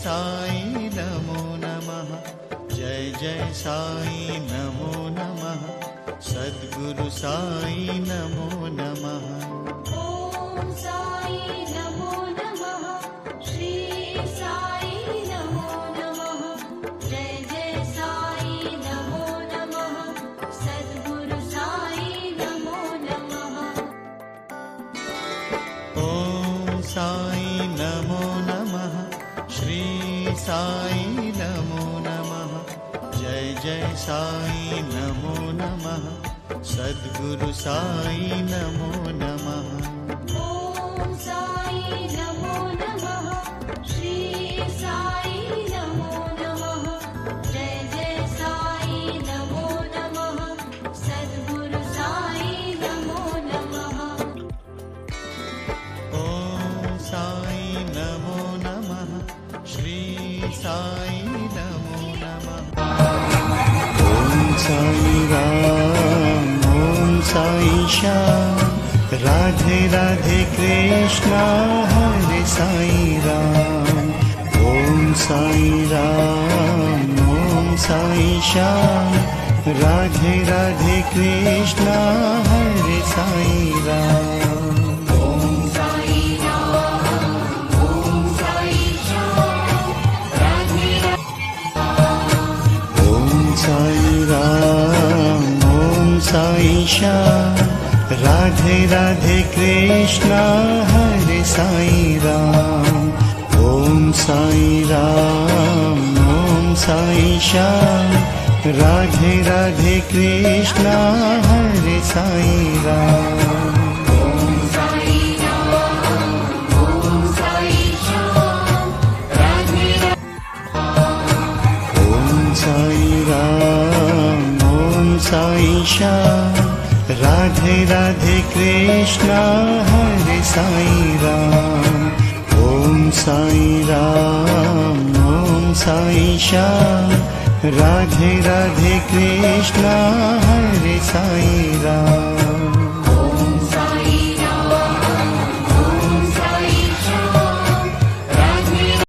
साई नमो नमः। जय जय साई नमो नमः। सद्गुरु साई नमो नमः। ओम साई नमो नमः। श्री साई नमो नमः। जय जय साई नमो नमः। सद्गुरु साई नमो नमः। ओम साई नमो नमः। श्री साई नमो नमः। जय जय साई नमो नमः। सद्गुरु साई नमो नमः। ओम साई नमो नमः। श्री साई नमो नमः। जय जय साई नमो नमः। सद्गुरु साई नमो नमः। ओम साई नमो नमः। श्री साई नमो नमः। ओम साई राम ओम साई श्याम राधे राधे कृष्णा हरे साई राम। ओम साई राम ओम साई श्याम राधे राधे कृष्णा हरे साई राम। साई राम ओम साई श्याम राधे राधे कृष्णा हरे साई राम। ओम साई राम ओम साई श्याम राधे राधे कृष्णा हरे साई राम। ओम साई राम ओम साई श्याम राधे ओम साई राम ओम साई श्याम राधे राधे कृष्णा हरे साई राम। ओम साई राम ओम साई श्याम राधे राधे कृष्णा हरे साई राम।